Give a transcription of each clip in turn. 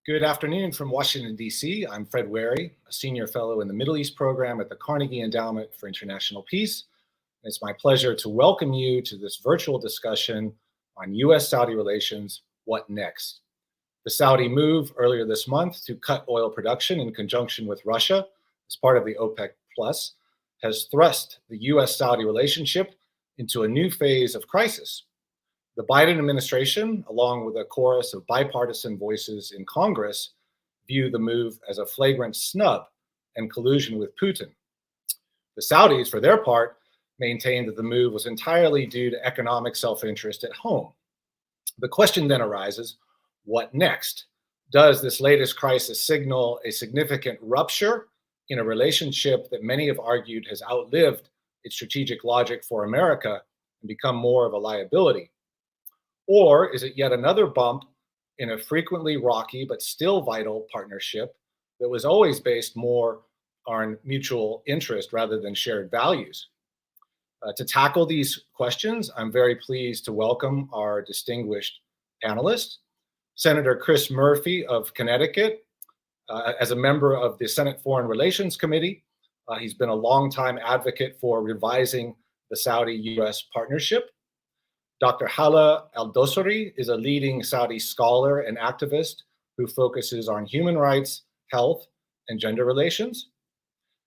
Good afternoon from Washington, D.C. I'm Fred Wehrey, a senior fellow in the Middle East program at the Carnegie Endowment for International Peace. It's my pleasure to welcome you to this virtual discussion on U.S. Saudi relations, what next? The Saudi move earlier this month to cut oil production in conjunction with Russia as part of the OPEC Plus has thrust the U.S. Saudi relationship into a new phase of crisis. The Biden administration, along with a chorus of bipartisan voices in Congress, view the move as a flagrant snub and collusion with Putin. The Saudis, for their part, maintain that the move was entirely due to economic self-interest at home. The question then arises, what next? Does this latest crisis signal a significant rupture in a relationship that many have argued has outlived its strategic logic for America and become more of a liability? Or is it yet another bump in a frequently rocky but still vital partnership that was always based more on mutual interest rather than shared values? To tackle these questions, I'm very pleased to welcome our distinguished panelists. Senator Chris Murphy of Connecticut, as a member of the Senate Foreign Relations Committee, he's been a longtime advocate for revising the Saudi-U.S. partnership. Dr. Hala Al-Dosari is a leading Saudi scholar and activist who focuses on human rights, health, and gender relations.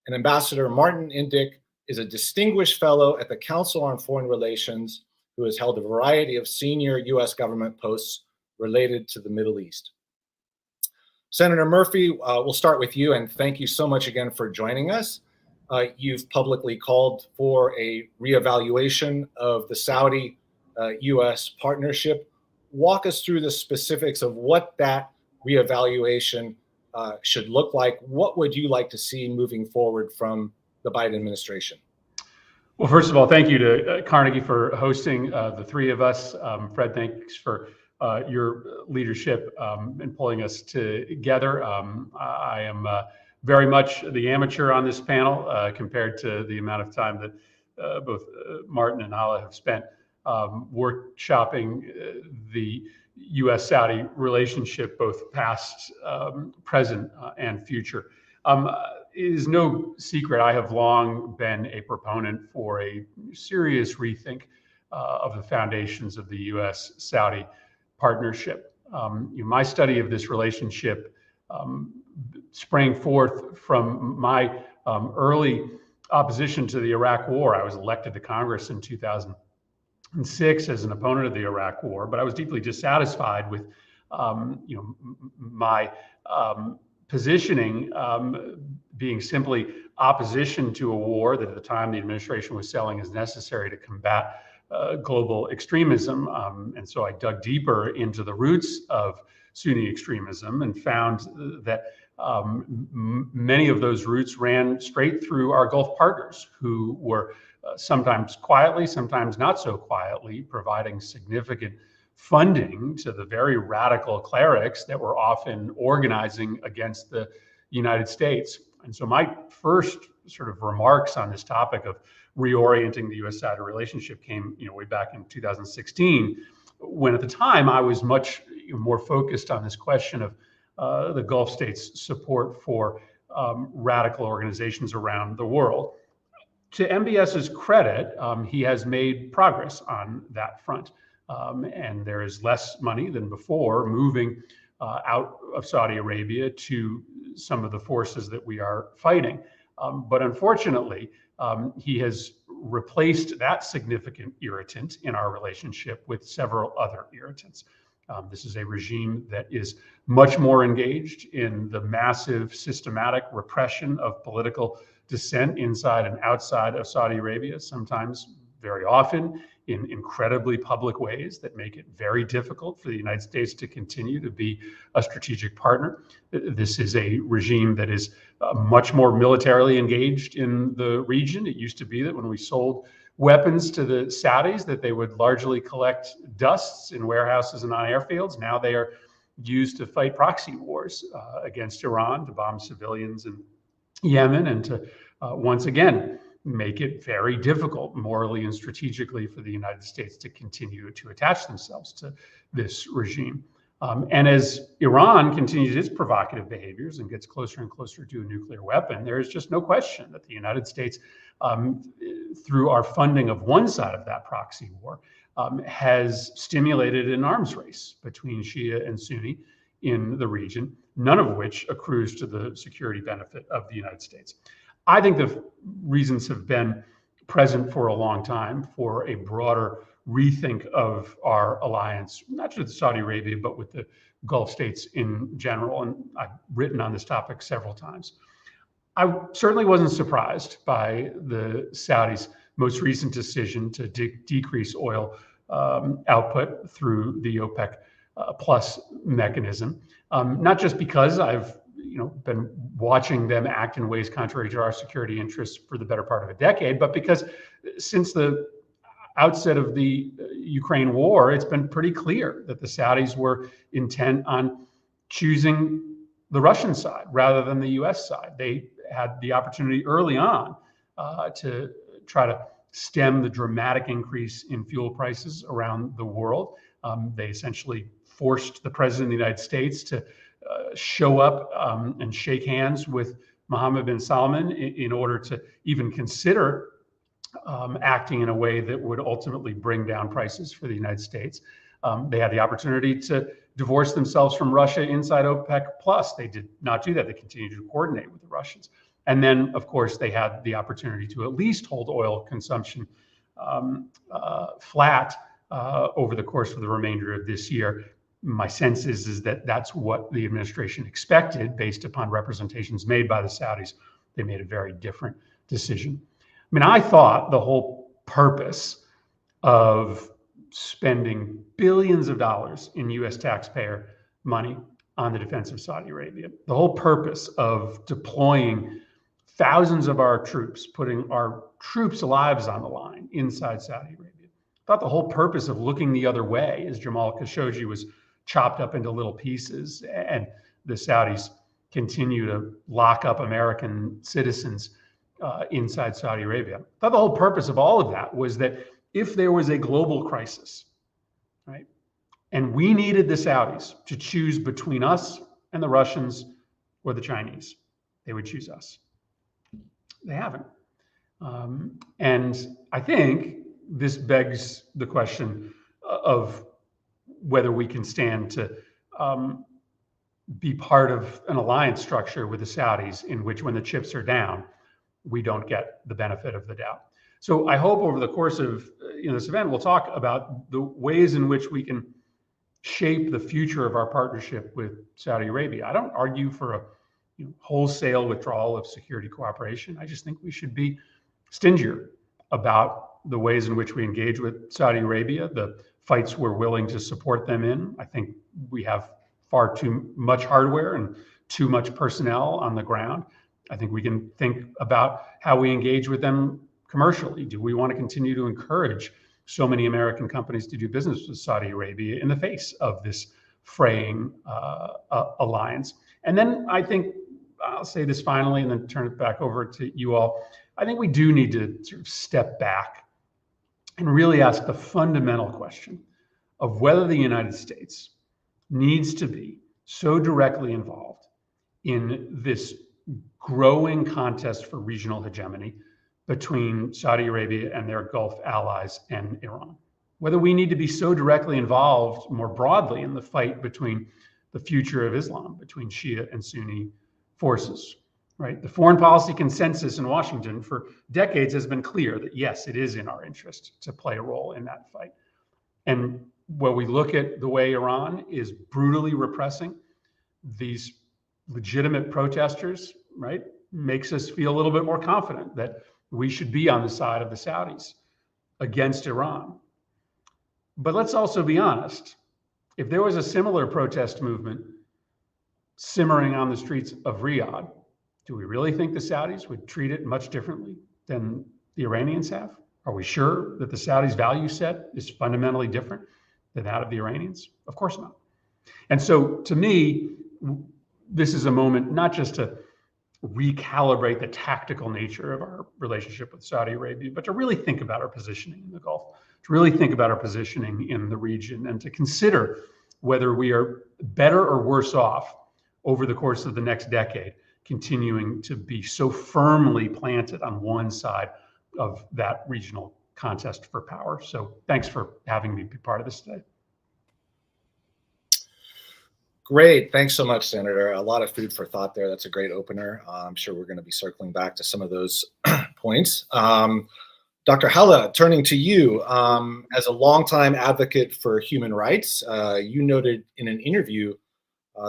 And Ambassador Martin Indyk is a distinguished fellow at the Council on Foreign Relations who has held a variety of senior U.S. government posts related to the Middle East. Senator Murphy, we'll start with you, and thank you so much again for joining us. You've publicly called for a reevaluation of the Saudi U.S. partnership. Walk us through the specifics of what that reevaluation should look like. What would you like to see moving forward from the Biden administration? Well, first of all, thank you to Carnegie for hosting the three of us. Fred, thanks for your leadership in pulling us together. I am very much the amateur on this panel compared to the amount of time that both Martin and Hala have spent workshopping the U.S. Saudi relationship, both past, present, and future. It is no secret I have long been a proponent for a serious rethink of the foundations of the U.S. Saudi partnership. My study of this relationship sprang forth from my early opposition to the Iraq War. I was elected to Congress in 2006 as an opponent of the Iraq War, but I was deeply dissatisfied with my positioning being simply opposition to a war that at the time the administration was selling as necessary to combat global extremism. And so I dug deeper into the roots of Sunni extremism and found that many of those roots ran straight through our Gulf partners who were sometimes quietly, sometimes not so quietly, providing significant funding to the very radical clerics that were often organizing against the United States. And so my first sort of remarks on this topic of reorienting the U.S.-Saudi relationship came, way back in 2016, when at the time I was much more focused on this question of the Gulf states' support for radical organizations around the world. To MBS's credit, he has made progress on that front. And there is less money than before moving out of Saudi Arabia to some of the forces that we are fighting. But unfortunately, he has replaced that significant irritant in our relationship with several other irritants. This is a regime that is much more engaged in the massive systematic repression of political dissent inside and outside of Saudi Arabia, sometimes very often in incredibly public ways that make it very difficult for the United States to continue to be a strategic partner. This is a regime that is much more militarily engaged in the region. It used to be that when we sold weapons to the Saudis, that they would largely collect dusts in warehouses and on airfields. Now they are used to fight proxy wars against Iran, to bomb civilians in Yemen, and to once again make it very difficult morally and strategically for the United States to continue to attach themselves to this regime. And as Iran continues its provocative behaviors and gets closer and closer to a nuclear weapon, there is just no question that the United States, through our funding of one side of that proxy war, has stimulated an arms race between Shia and Sunni in the region, none of which accrues to the security benefit of the United States. I think the reasons have been present for a long time for a broader rethink of our alliance, not just with Saudi Arabia, but with the Gulf states in general. And I've written on this topic several times. I certainly wasn't surprised by the Saudis' most recent decision to decrease oil output through the OPEC Plus mechanism, not just because I've been watching them act in ways contrary to our security interests for the better part of a decade, but because since the outset of the Ukraine war, it's been pretty clear that the Saudis were intent on choosing the Russian side rather than the U.S. side. They had the opportunity early on to try to stem the dramatic increase in fuel prices around the world. They essentially forced the president of the United States to show up and shake hands with Mohammed bin Salman in order to even consider acting in a way that would ultimately bring down prices for the United States. They had the opportunity to divorce themselves from Russia inside OPEC Plus. They did not do that. They continued to coordinate with the Russians. And then, of course, they had the opportunity to at least hold oil consumption flat over the course of the remainder of this year. My sense is that that's what the administration expected based upon representations made by the Saudis. They made a very different decision. I mean, I thought the whole purpose of spending billions of dollars in U.S. taxpayer money on the defense of Saudi Arabia, the whole purpose of deploying thousands of our troops, putting our troops' lives on the line inside Saudi Arabia, I thought the whole purpose of looking the other way as Jamal Khashoggi was chopped up into little pieces and the Saudis continue to lock up American citizens inside Saudi Arabia. I thought the whole purpose of all of that was that if there was a global crisis, right, and we needed the Saudis to choose between us and the Russians or the Chinese, they would choose us. They haven't. And I think this begs the question of whether we can stand to be part of an alliance structure with the Saudis in which when the chips are down, we don't get the benefit of the doubt. So I hope over the course of this event, we'll talk about the ways in which we can shape the future of our partnership with Saudi Arabia. I don't argue for a wholesale withdrawal of security cooperation. I just think we should be stingier about the ways in which we engage with Saudi Arabia, the fights we're willing to support them in. I think we have far too much hardware and too much personnel on the ground. I think we can think about how we engage with them commercially. Do we want to continue to encourage so many American companies to do business with Saudi Arabia in the face of this fraying alliance? And then I think, I'll say this finally and then turn it back over to you all. I think we do need to sort of step back and really ask the fundamental question of whether the United States needs to be so directly involved in this growing contest for regional hegemony between Saudi Arabia and their Gulf allies and Iran. Whether we need to be so directly involved more broadly in the fight between the future of Islam, between Shia and Sunni forces, right? The foreign policy consensus in Washington for decades has been clear that yes, it is in our interest to play a role in that fight. And when we look at the way Iran is brutally repressing these legitimate protesters, right, makes us feel a little bit more confident that we should be on the side of the Saudis against Iran. But let's also be honest. If there was a similar protest movement simmering on the streets of Riyadh, do we really think the Saudis would treat it much differently than the Iranians have? Are we sure that the Saudis' value set is fundamentally different than that of the Iranians? Of course not. And so to me, this is a moment not just to recalibrate the tactical nature of our relationship with Saudi Arabia, but to really think about our positioning in the Gulf, to really think about our positioning in the region, and to consider whether we are better or worse off over the course of the next decade, continuing to be so firmly planted on one side of that regional contest for power. So thanks for having me be part of this today. Great. Thanks so much, Senator. A lot of food for thought there. That's a great opener. I'm sure we're going to be circling back to some of those points. Dr. Hala, turning to you, as a longtime advocate for human rights, you noted in an interview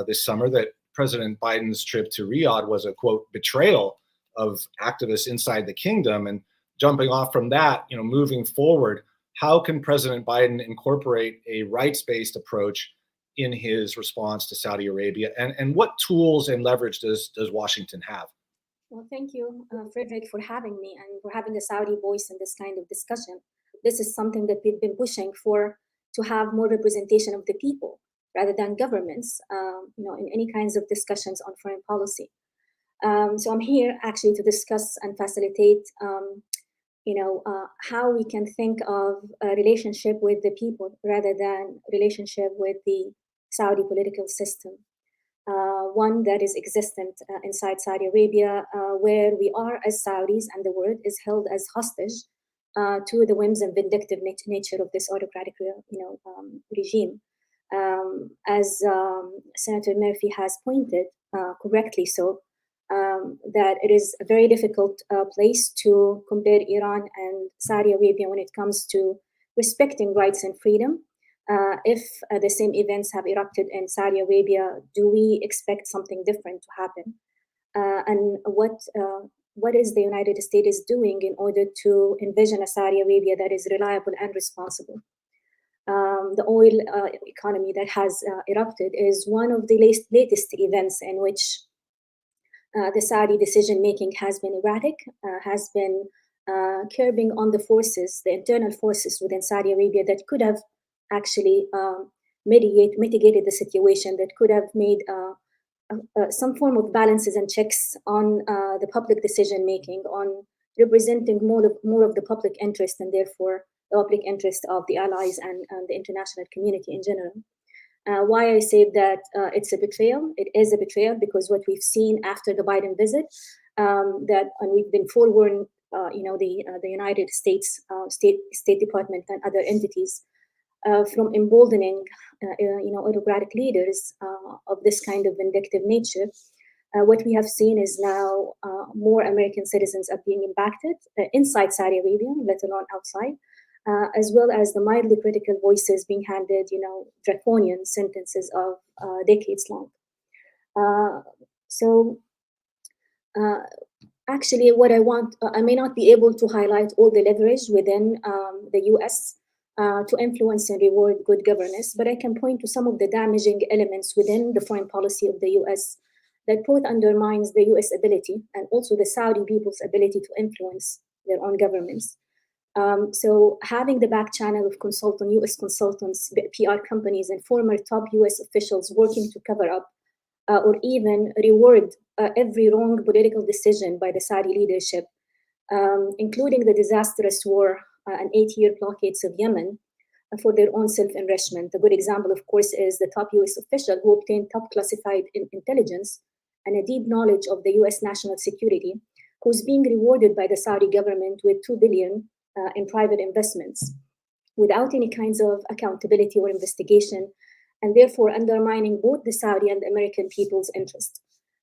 this summer that President Biden's trip to Riyadh was a, quote, betrayal of activists inside the kingdom. And jumping off from that, moving forward, how can President Biden incorporate a rights-based approach in his response to Saudi Arabia? And what tools and leverage does Washington have? Well, thank you, Frederic, for having me and for having a Saudi voice in this kind of discussion. This is something that we've been pushing for, to have more representation of the people rather than governments, in any kinds of discussions on foreign policy. So I'm here actually to discuss and facilitate, how we can think of a relationship with the people rather than relationship with the Saudi political system. One that is existent inside Saudi Arabia, where we are as Saudis and the world is held as hostage to the whims and vindictive nature of this autocratic, regime. As Senator Murphy has pointed correctly so, that it is a very difficult place to compare Iran and Saudi Arabia when it comes to respecting rights and freedom. If the same events have erupted in Saudi Arabia, do we expect something different to happen? And what is the United States doing in order to envision a Saudi Arabia that is reliable and responsible? The oil economy that has erupted is one of the latest events in which the Saudi decision-making has been erratic, has been curbing on the forces, the internal forces within Saudi Arabia that could have actually mitigated the situation, that could have made some form of balances and checks on the public decision-making, on representing more of the public interest and therefore the public interest of the allies and the international community in general. Why I say that it's a betrayal? It is a betrayal because what we've seen after the Biden visit, and we've been forewarned, the United States State Department and other entities from emboldening, autocratic leaders of this kind of vindictive nature. What we have seen is now more American citizens are being impacted inside Saudi Arabia, let alone outside. As well as the mildly critical voices being handed, draconian sentences of decades long. Actually, what I want, I may not be able to highlight all the leverage within the U.S. To influence and reward good governance, but I can point to some of the damaging elements within the foreign policy of the U.S. that both undermines the U.S. ability and also the Saudi people's ability to influence their own governments. So having the back channel of U.S. consultants, PR companies, and former top U.S. officials working to cover up or even reward every wrong political decision by the Saudi leadership, including the disastrous war and 8-year blockades of Yemen for their own self-enrichment. A good example, of course, is the top U.S. official who obtained top classified intelligence and a deep knowledge of the U.S. national security, who's being rewarded by the Saudi government with $2 billion in private investments without any kinds of accountability or investigation, and therefore undermining both the Saudi and the American people's interest.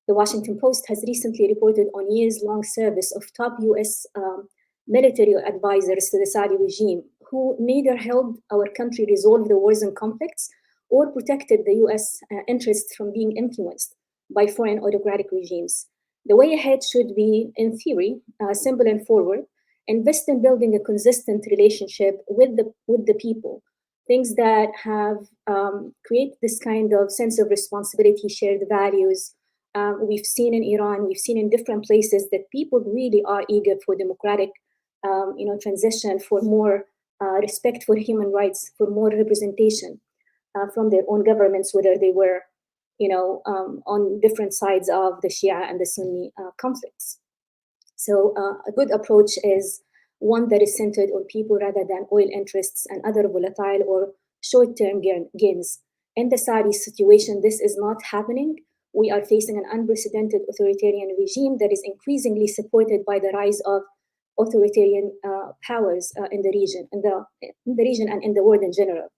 The Washington Post has recently reported on years-long service of top U.S. military advisors to the Saudi regime, who neither helped our country resolve the wars and conflicts or protected the U.S. interests from being influenced by foreign autocratic regimes. The way ahead should be, in theory, simple and forward. Invest in building a consistent relationship with the people, things that have create this kind of sense of responsibility, shared values. We've seen in Iran, we've seen in different places that people really are eager for democratic, transition, for more respect for human rights, for more representation from their own governments, whether they were, on different sides of the Shia and the Sunni conflicts. So a good approach is one that is centered on people rather than oil interests and other volatile or short-term gains. In the Saudi situation, this is not happening. We are facing an unprecedented authoritarian regime that is increasingly supported by the rise of authoritarian powers in the region, and in the world in general.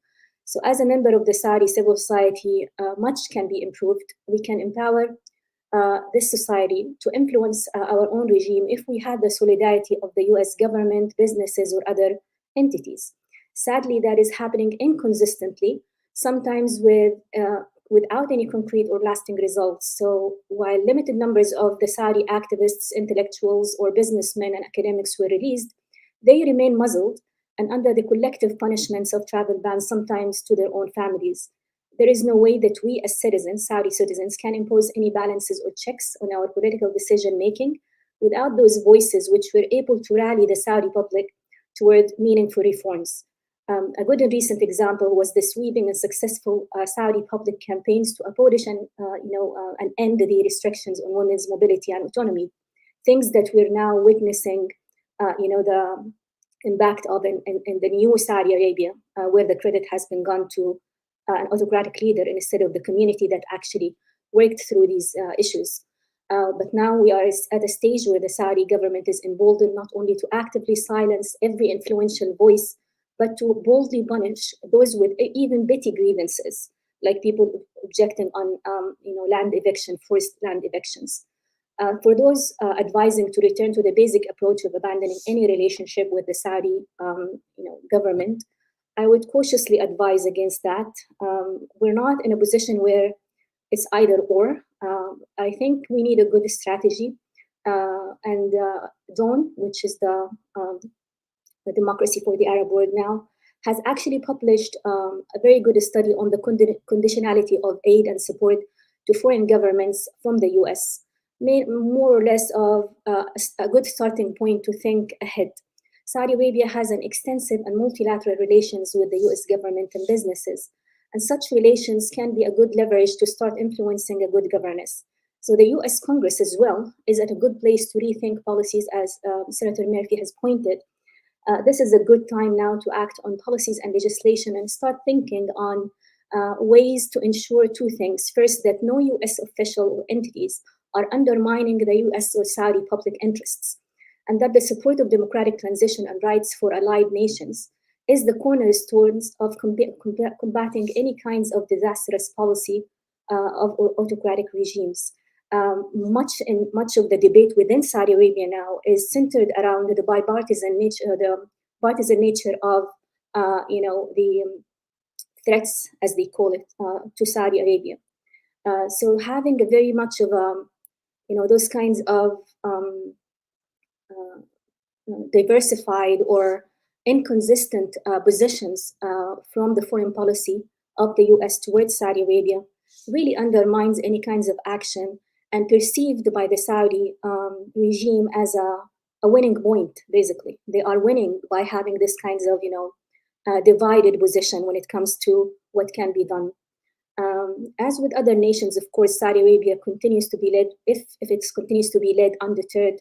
So as a member of the Saudi civil society, much can be improved. We can empower this society to influence our own regime if we had the solidarity of the US government, businesses, or other entities. Sadly, that is happening inconsistently, sometimes without any concrete or lasting results. So while limited numbers of the Saudi activists, intellectuals, or businessmen and academics were released, they remain muzzled and under the collective punishments of travel bans, sometimes to their own families. There is no way that we as citizens, Saudi citizens, can impose any balances or checks on our political decision-making without those voices which were able to rally the Saudi public toward meaningful reforms. A good and recent example was the sweeping and successful Saudi public campaigns to abolish and end the restrictions on women's mobility and autonomy, things that we're now witnessing, the impact of in the new Saudi Arabia, where the credit has been gone to an autocratic leader instead of the community that actually worked through these issues. But now we are at a stage where the Saudi government is emboldened not only to actively silence every influential voice, but to boldly punish those with even petty grievances, like people objecting on land eviction, forced land evictions. For those advising to return to the basic approach of abandoning any relationship with the Saudi government, I would cautiously advise against that. We're not in a position where it's either or. I think we need a good strategy. And DAWN, which is the Democracy for the Arab World now, has actually published a very good study on the conditionality of aid and support to foreign governments from the US, more or less of a good starting point to think ahead. Saudi Arabia has an extensive and multilateral relations with the US government and businesses, and such relations can be a good leverage to start influencing a good governance. So the US Congress as well is at a good place to rethink policies, as Senator Murphy has pointed. This is a good time now to act on policies and legislation and start thinking on ways to ensure two things. First, that no US official or entities are undermining the US or Saudi public interests, and that the support of democratic transition and rights for allied nations is the cornerstones of combating any kinds of disastrous policy of autocratic regimes. Much of the debate within Saudi Arabia now is centered around the bipartisan nature of the threats, as they call it, to Saudi Arabia. So having a very much of those kinds of diversified or inconsistent positions from the foreign policy of the US towards Saudi Arabia really undermines any kinds of action and perceived by the Saudi regime as a winning point, basically. They are winning by having this kinds of, divided position when it comes to what can be done. As with other nations, of course, Saudi Arabia continues to be led, if it continues to be led undeterred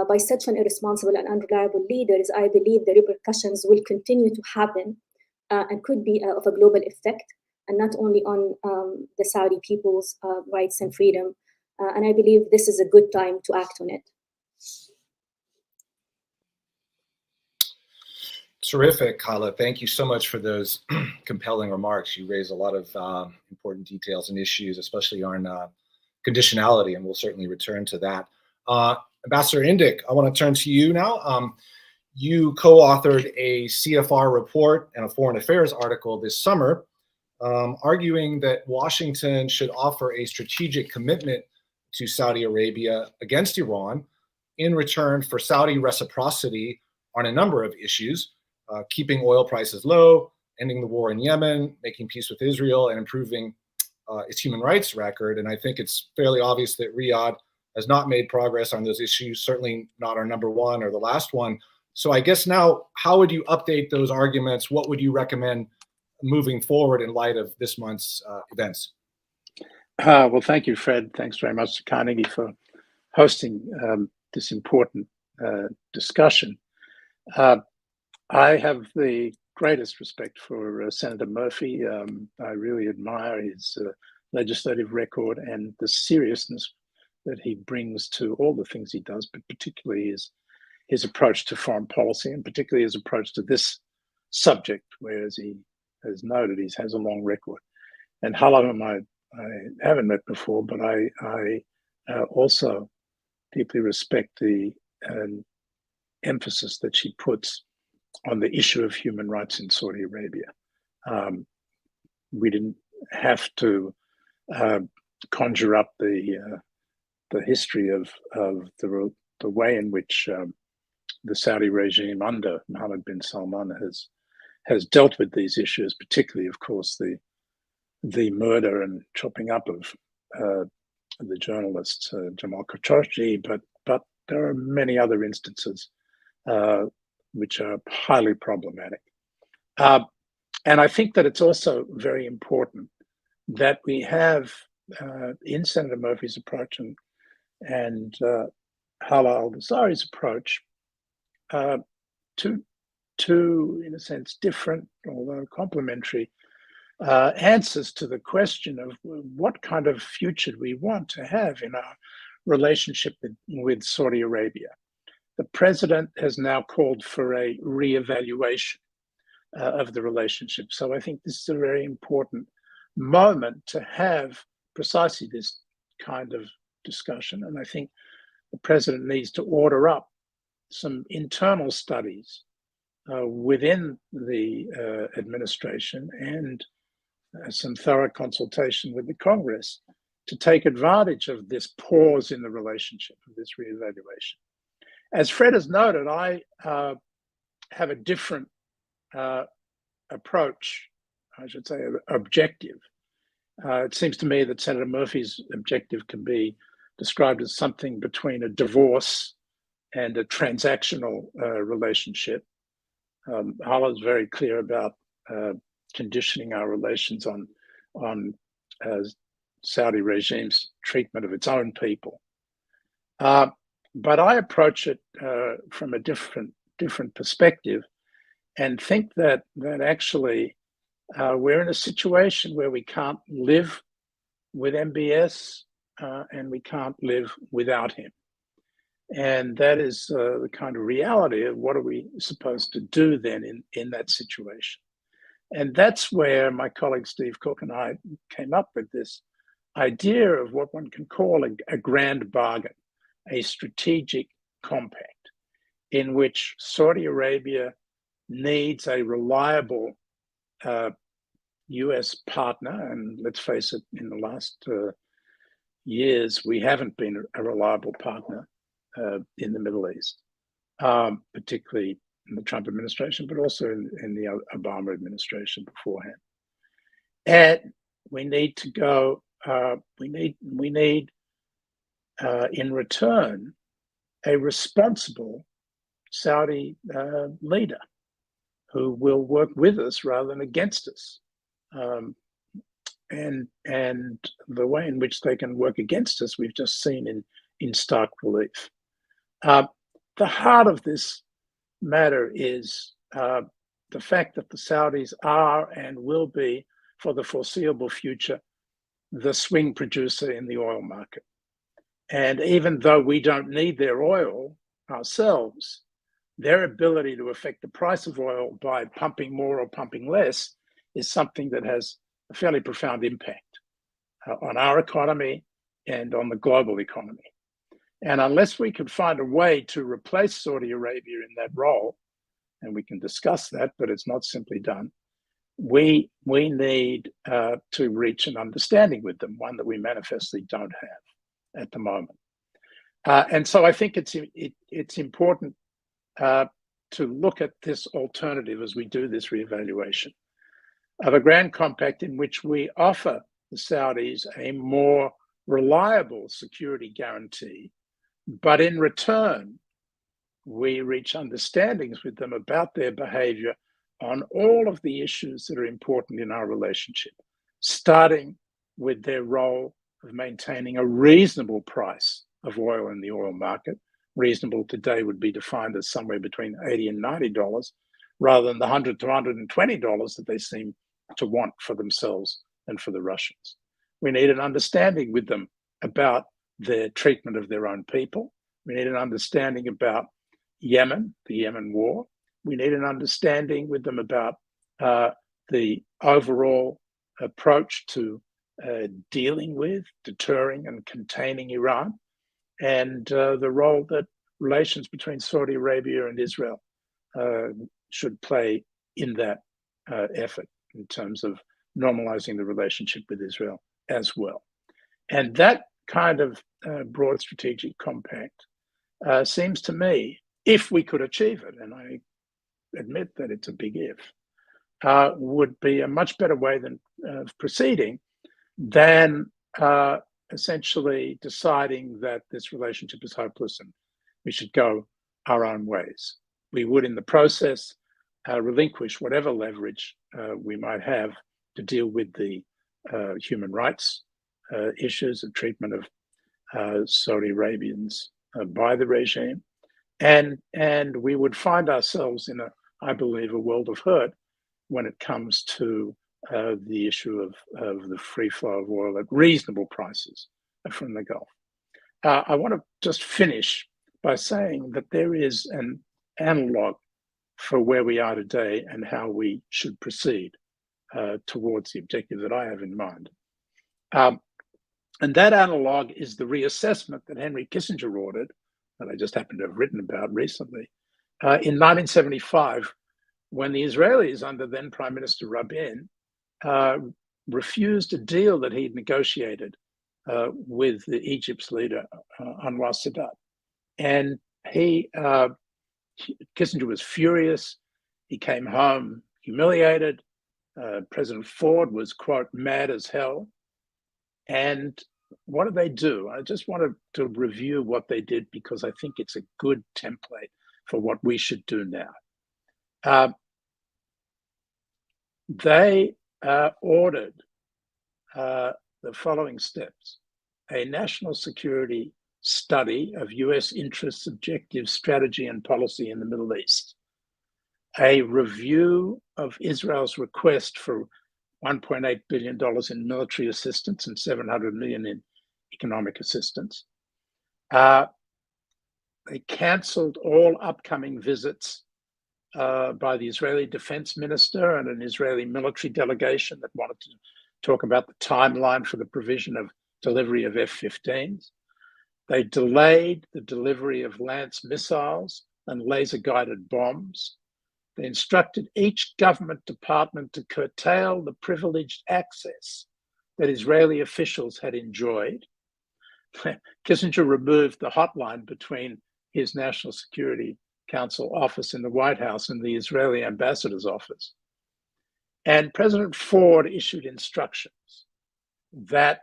by such an irresponsible and unreliable leaders, I believe the repercussions will continue to happen and could be of a global effect, and not only on the Saudi people's rights and freedom. And I believe this is a good time to act on it. Terrific, Hala. Thank you so much for those compelling remarks. You raise a lot of important details and issues, especially on conditionality, and we'll certainly return to that. Ambassador Indyk, I want to turn to you now. You co-authored a CFR report and a foreign affairs article this summer, arguing that Washington should offer a strategic commitment to Saudi Arabia against Iran in return for Saudi reciprocity on a number of issues, keeping oil prices low, ending the war in Yemen, making peace with Israel, and improving its human rights record. And I think it's fairly obvious that Riyadh has not made progress on those issues, certainly not our number one or the last one. So I guess now, how would you update those arguments? What would you recommend moving forward in light of this month's events? Well, thank you, Fred. Thanks very much to Carnegie for hosting this important discussion. I have the greatest respect for Senator Murphy. I really admire his legislative record and the seriousness that he brings to all the things he does, but particularly his approach to foreign policy, and particularly his approach to this subject, whereas he has noted he has a long record. And Hala, whom I haven't met before, but I also deeply respect the emphasis that she puts on the issue of human rights in Saudi Arabia. We didn't have to conjure up the history of the way in which the Saudi regime under Mohammed bin Salman has dealt with these issues, particularly, of course, the murder and chopping up of the journalist Jamal Khashoggi, but there are many other instances which are highly problematic. And I think that it's also very important that we have in Senator Murphy's approach and Hala Al-Dosari's approach two, in a sense, different, although complementary, answers to the question of what kind of future we want to have in our relationship with Saudi Arabia. The president has now called for a reevaluation of the relationship. So I think this is a very important moment to have precisely this kind of discussion. And I think the president needs to order up some internal studies within the administration and some thorough consultation with the Congress to take advantage of this pause in the relationship, of this reevaluation. As Fred has noted, I have a different approach, I should say, objective. It seems to me that Senator Murphy's objective can be described as something between a divorce and a transactional relationship. Hala is very clear about conditioning our relations on Saudi regime's treatment of its own people. But I approach it from a different perspective and think that actually we're in a situation where we can't live with MBS and we can't live without him. And that is the kind of reality of what are we supposed to do then in that situation. And that's where my colleague Steve Cook and I came up with this idea of what one can call a grand bargain, a strategic compact in which Saudi Arabia needs a reliable U.S. partner. And let's face it, in the last years, we haven't been a reliable partner in the Middle East, particularly in the Trump administration, but also in the Obama administration beforehand. And we need to go, we need in return, a responsible Saudi leader who will work with us rather than against us. And the way in which they can work against us, we've just seen in stark relief. The heart of this matter is the fact that the Saudis are and will be, for the foreseeable future, the swing producer in the oil market. And even though we don't need their oil ourselves, their ability to affect the price of oil by pumping more or pumping less is something that has a fairly profound impact on our economy and on the global economy. And unless we can find a way to replace Saudi Arabia in that role, and we can discuss that, but it's not simply done, we need to reach an understanding with them, one that we manifestly don't have at the moment. And so I think it's important to look at this alternative as we do this reevaluation of a grand compact in which we offer the Saudis a more reliable security guarantee, but in return, we reach understandings with them about their behavior on all of the issues that are important in our relationship, starting with their role of maintaining a reasonable price of oil in the oil market. Reasonable today would be defined as somewhere between $80 and $90. rather than the $100 to $120 that they seem to want for themselves and for the Russians. We need an understanding with them about their treatment of their own people. We need an understanding about Yemen, the Yemen war. We need an understanding with them about the overall approach to dealing with, deterring, and containing Iran, and the role that relations between Saudi Arabia and Israel should play in that effort in terms of normalizing the relationship with Israel as well. And that kind of broad strategic compact seems to me, if we could achieve it, and I admit that it's a big if, would be a much better way than proceeding than essentially deciding that this relationship is hopeless and we should go our own ways. We would, in the process, relinquish whatever leverage we might have to deal with the human rights issues of treatment of Saudi Arabians by the regime. And we would find ourselves in I believe, a world of hurt when it comes to the issue of the free flow of oil at reasonable prices from the Gulf. I want to just finish by saying that there is an analog for where we are today and how we should proceed towards the objective that I have in mind. And that analog is the reassessment that Henry Kissinger ordered, that I just happened to have written about recently, in 1975, when the Israelis, under then Prime Minister Rabin, refused a deal that he'd negotiated with Egypt's leader, Anwar Sadat. And Kissinger was furious. He came home humiliated. President Ford was, quote, mad as hell. And what did they do? I just wanted to review what they did because I think it's a good template for what we should do now. They ordered the following steps: a national security study of U.S. interests, objectives, strategy, and policy in the Middle East, a review of Israel's request for $1.8 billion in military assistance and $700 million in economic assistance. They cancelled all upcoming visits by the Israeli defense minister and an Israeli military delegation that wanted to talk about the timeline for the provision of delivery of F-15s. They delayed the delivery of Lance missiles and laser-guided bombs. They instructed each government department to curtail the privileged access that Israeli officials had enjoyed. Kissinger removed the hotline between his National Security Council office in the White House and the Israeli ambassador's office. And President Ford issued instructions that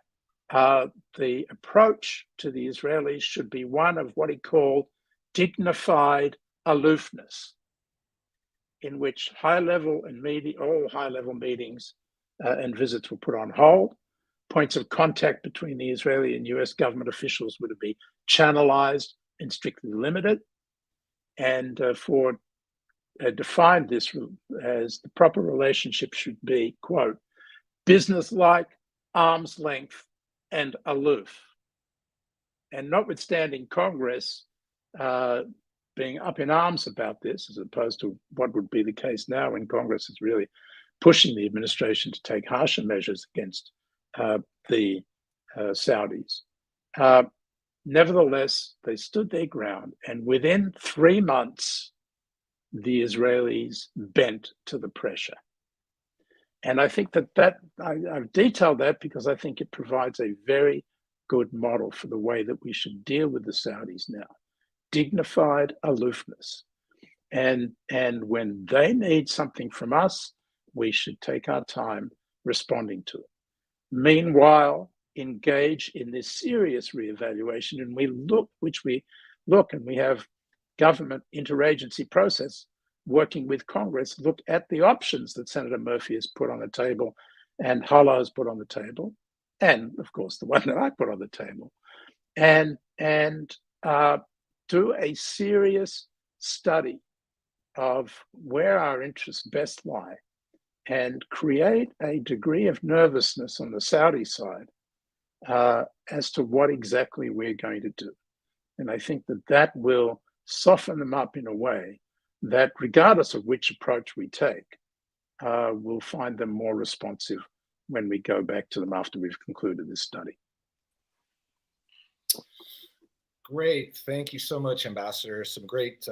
the approach to the Israelis should be one of what he called dignified aloofness, in which high-level and all high-level meetings and visits were put on hold. Points of contact between the Israeli and US government officials would be channelized and strictly limited. And Ford defined this as the proper relationship should be, quote, business-like, arm's length, and aloof. And notwithstanding Congress being up in arms about this, as opposed to what would be the case now when Congress is really pushing the administration to take harsher measures against the Saudis. Nevertheless, they stood their ground, and within 3 months, the Israelis bent to the pressure. And I think that I've detailed that because I think it provides a very good model for the way that we should deal with the Saudis now. Dignified aloofness. And when they need something from us, we should take our time responding to it. Meanwhile, engage in this serious reevaluation, and we have government interagency process working with Congress, look at the options that Senator Murphy has put on the table and Hala has put on the table, and of course the one that I put on the table, and do a serious study of where our interests best lie and create a degree of nervousness on the Saudi side as to what exactly we're going to do. And I think that that will soften them up in a way that, regardless of which approach we take, we'll find them more responsive when we go back to them after we've concluded this study. Great. Thank you so much, Ambassador. Some great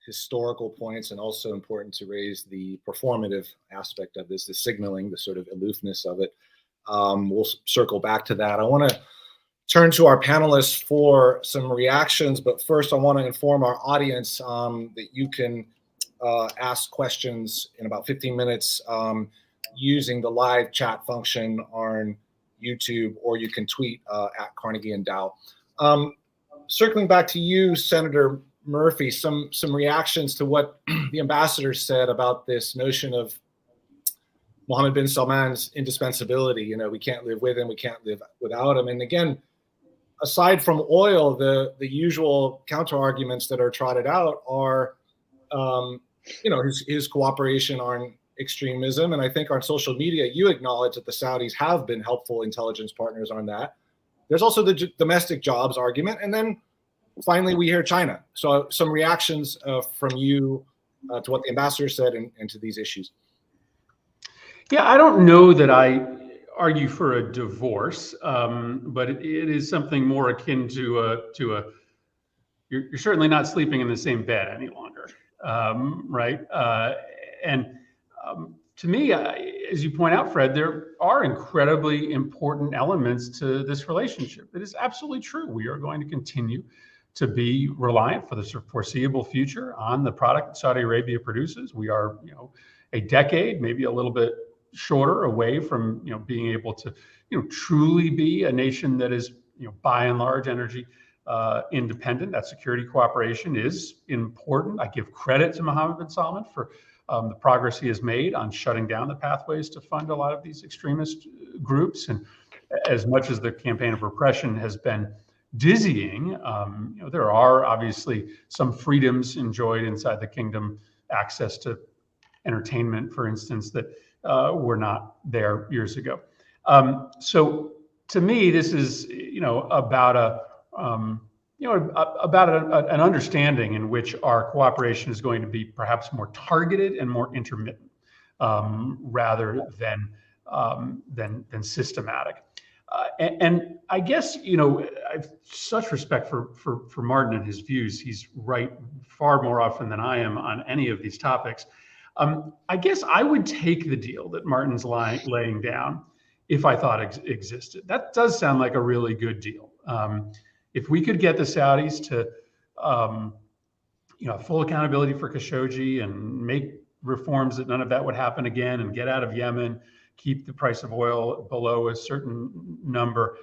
historical points, and also important to raise the performative aspect of this, the signaling, the sort of aloofness of it. We'll circle back to that. I want to turn to our panelists for some reactions, but first I want to inform our audience that you can ask questions in about 15 minutes using the live chat function on YouTube, or you can tweet at Carnegie and Dow. Circling back to you, Senator Murphy, some reactions to what the ambassador said about this notion of Mohammed bin Salman's indispensability. You know, we can't live with him, we can't live without him. And again, aside from oil, the usual counter arguments that are trotted out are, you know, his cooperation on extremism. And I think on social media, you acknowledge that the Saudis have been helpful intelligence partners on that. There's also the domestic jobs argument. And then finally, we hear China. So some reactions from you to what the ambassador said and to these issues. Yeah, I don't know that I argue for a divorce, but it is something more akin to a you're certainly not sleeping in the same bed any longer, right? To me, as you point out, Fred, there are incredibly important elements to this relationship. It is absolutely true. We are going to continue to be reliant for the foreseeable future on the product that Saudi Arabia produces. We are, you know, a decade, maybe a little bit shorter away from, you know, being able to, you know, truly be a nation that is, you know, by and large energy independent. That security cooperation is important. I give credit to Mohammed bin Salman for the progress he has made on shutting down the pathways to fund a lot of these extremist groups. And as much as the campaign of repression has been dizzying, you know, there are obviously some freedoms enjoyed inside the kingdom, access to entertainment, for instance, that were not there years ago. So to me, this is, you know, about an understanding in which our cooperation is going to be perhaps more targeted and more intermittent, rather than systematic. And I guess, you know, I have such respect for Martin and his views. He's right far more often than I am on any of these topics. I guess I would take the deal that Martin's laying down if I thought existed. That does sound like a really good deal. If we could get the Saudis to, you know, full accountability for Khashoggi and make reforms that none of that would happen again, and get out of Yemen, keep the price of oil below a certain number,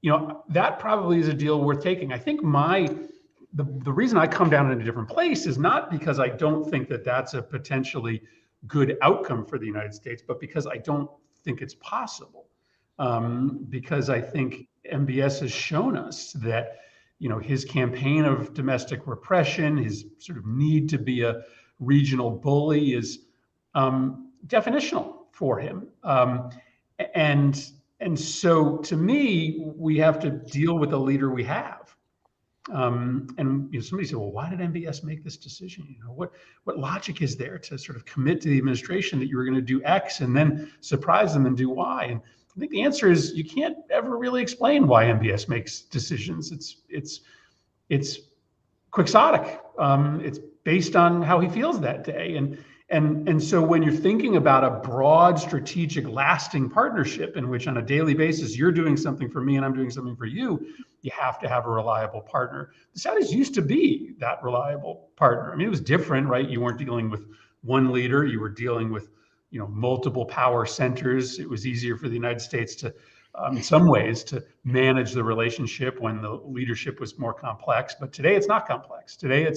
you know, that probably is a deal worth taking. I think the reason I come down in a different place is not because I don't think that that's a potentially good outcome for the United States, but because I don't think it's possible. Because I think MBS has shown us that, you know, his campaign of domestic repression, his sort of need to be a regional bully is definitional for him. And so to me, we have to deal with the leader we have. And you know, somebody said, well, why did MBS make this decision? You know, what logic is there to sort of commit to the administration that you were going to do X and then surprise them and do Y? And I think the answer is you can't ever really explain why MBS makes decisions. It's quixotic. It's based on how he feels that day. And so when you're thinking about a broad, strategic, lasting partnership in which on a daily basis you're doing something for me and I'm doing something for you, you have to have a reliable partner. The Saudis used to be that reliable partner. I mean, it was different, right? You weren't dealing with one leader. You were dealing with, you know, multiple power centers. It was easier for the United States to, in some ways, to manage the relationship when the leadership was more complex. But today it's not complex. Today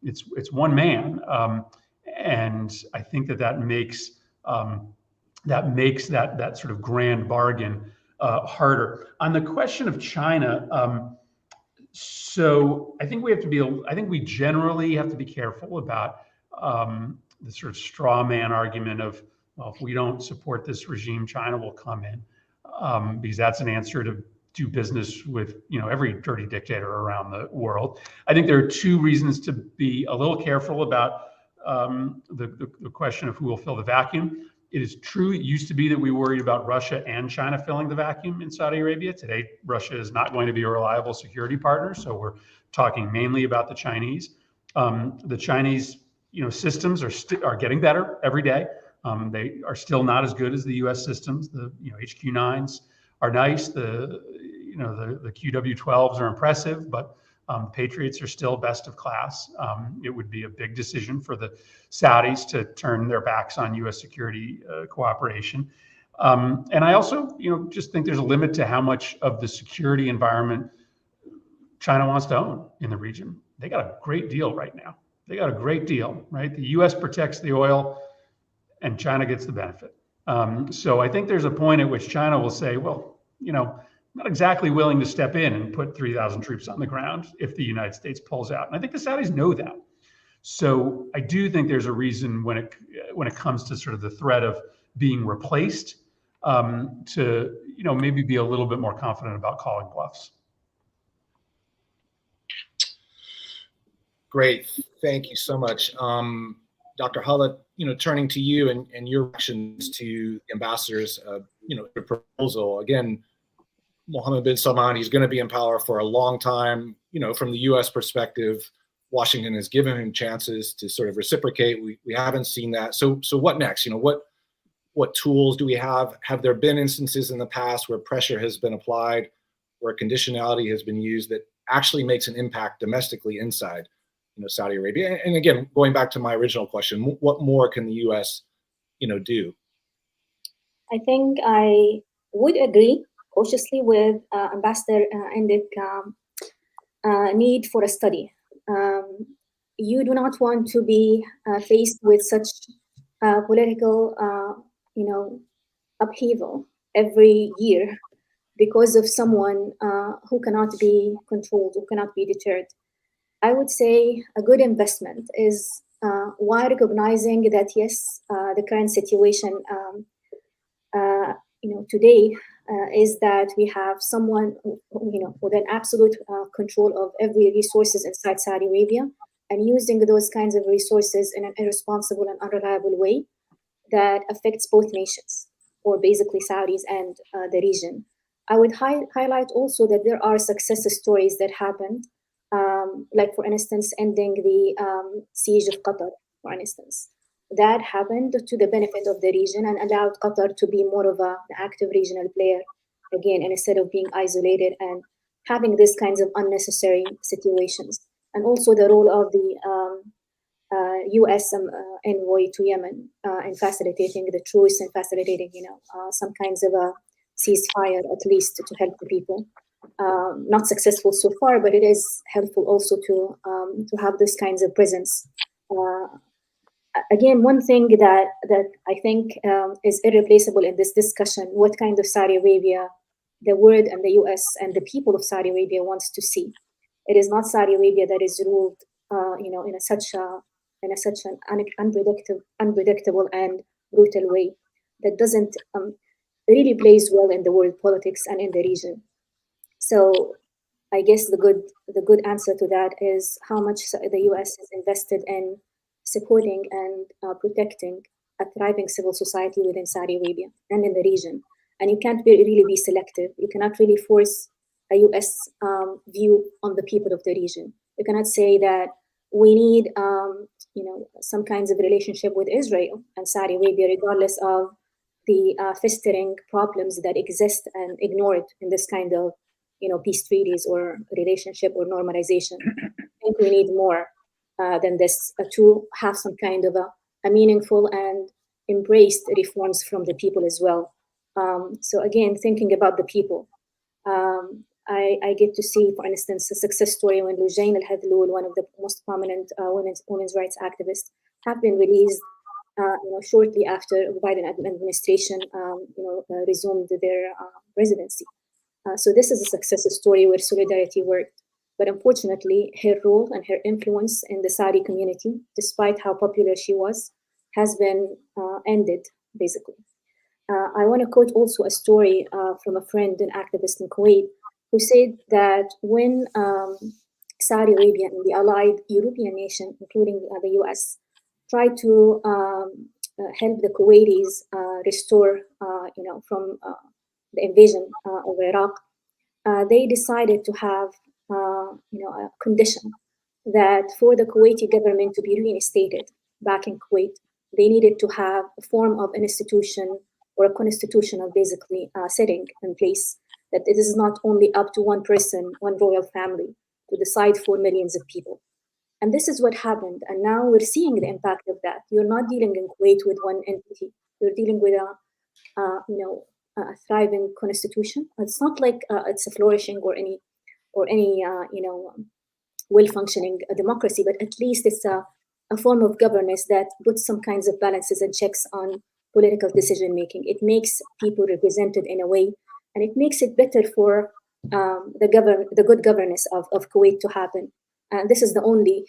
it's one man. And I think that makes that sort of grand bargain harder. On the question of China, So I think we generally have to be careful about the sort of straw man argument of, well, if we don't support this regime, China will come in, because that's an answer to do business with every dirty dictator around the world. I think there are two reasons to be a little careful about the question of who will fill the vacuum. It is true, it used to be that we worried about Russia and China filling the vacuum in Saudi Arabia. Today, Russia is not going to be a reliable security partner, so we're talking mainly about the Chinese. The Chinese systems are getting better every day. They are still not as good as the U.S. systems. The HQ9s are nice. The QW12s are impressive, but Patriots are still best of class. It would be a big decision for the Saudis to turn their backs on U.S. security cooperation. And I also, just think there's a limit to how much of the security environment China wants to own in the region. They got a great deal right now. They got a great deal, right? The U.S. protects the oil, and China gets the benefit. So I think there's a point at which China will say, well, not exactly willing to step in and put 3,000 troops on the ground if the United States pulls out. And I think the Saudis know that. So I do think there's a reason when it comes to sort of the threat of being replaced, to maybe be a little bit more confident about calling bluffs. Great, thank you so much. Dr. Hala, turning to you and your reactions to the ambassador's proposal. Again, Mohammed bin Salman, he's going to be in power for a long time. From the U.S. perspective, Washington has given him chances to sort of reciprocate. We haven't seen that. So what next? What tools do we have? Have there been instances in the past where pressure has been applied, where conditionality has been used that actually makes an impact domestically inside Saudi Arabia? And again, going back to my original question, what more can the U.S. do? I think I would agree cautiously with Ambassador Indyk's need for a study. You do not want to be faced with such political, upheaval every year because of someone who cannot be controlled, who cannot be deterred. I would say a good investment is while recognizing that yes, the current situation, today is that we have someone, with an absolute control of every resources inside Saudi Arabia, and using those kinds of resources in an irresponsible and unreliable way that affects both nations, or basically Saudis and the region. I would highlight also that there are success stories that happened, like for instance, ending the siege of Qatar, for instance. That happened to the benefit of the region and allowed Qatar to be more of an active regional player again, instead of being isolated and having these kinds of unnecessary situations. And also the role of the U.S. envoy to Yemen in facilitating the truce and facilitating, some kinds of a ceasefire, at least to help the people. Not successful so far, but it is helpful also to have these kinds of presence. Again, one thing that I think is irreplaceable in this discussion, what kind of Saudi Arabia the world and the U.S. and the people of Saudi Arabia wants to see. It is not Saudi Arabia that is ruled, in such an unpredictable and brutal way that doesn't really plays well in the world politics and in the region. So I guess the good answer to that is how much the U.S. has invested in supporting and protecting a thriving civil society within Saudi Arabia and in the region. And you can't really be selective. You cannot really force a U.S. View on the people of the region. You cannot say that we need, some kinds of relationship with Israel and Saudi Arabia, regardless of the festering problems that exist and ignored in this kind of, peace treaties or relationship or normalization. I think we need more than this to have some kind of a meaningful and embraced reforms from the people as well. So again, thinking about the people, I get to see, for instance, a success story when Lujain Al-Hadloul, one of the most prominent women's rights activists, have been released shortly after the Biden administration resumed their presidency. So this is a success story where solidarity worked. But unfortunately, her role and her influence in the Saudi community, despite how popular she was, has been ended, basically. I want to quote also a story from a friend, an activist in Kuwait, who said that when Saudi Arabia and the allied European nation, including the U.S., tried to help the Kuwaitis restore, from the invasion of Iraq, they decided to have, a condition that for the Kuwaiti government to be reinstated back in Kuwait, they needed to have a form of an institution or a constitutional, basically, setting in place, that it is not only up to one person, one royal family, to decide for millions of people. And this is what happened. And now we're seeing the impact of that. You're not dealing in Kuwait with one entity. You're dealing with a thriving constitution. It's not like it's a flourishing or any well-functioning democracy, but at least it's a form of governance that puts some kinds of balances and checks on political decision-making. It makes people represented in a way, and it makes it better for the good governance of Kuwait to happen. And this is the only,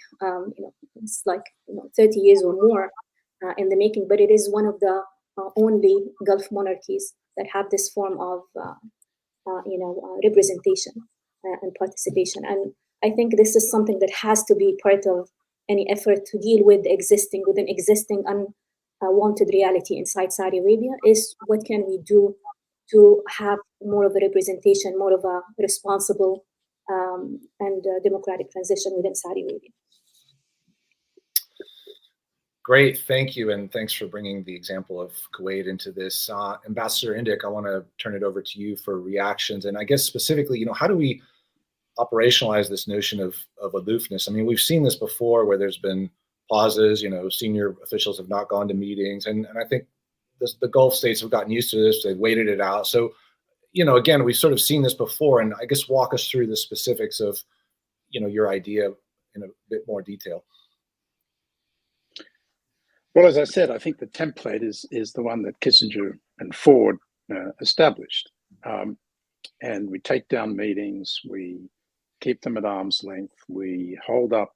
it's like 30 years or more in the making, but it is one of the only Gulf monarchies that have this form of, representation and participation. And I think this is something that has to be part of any effort to deal with an existing unwanted reality inside Saudi Arabia. Is what can we do to have more of a representation, more of a responsible and democratic transition within Saudi Arabia. Great, thank you, and thanks for bringing the example of Kuwait into this. Ambassador Indyk, I want to turn it over to you for reactions, and I guess specifically, how do we operationalize this notion of aloofness? I mean, we've seen this before where there's been pauses, senior officials have not gone to meetings, and I think the Gulf states have gotten used to this, they've waited it out. So, again, we've sort of seen this before, and I guess walk us through the specifics of, your idea in a bit more detail. Well, as I said, I think the template is the one that Kissinger and Ford established. And we take down meetings, we keep them at arm's length, we hold up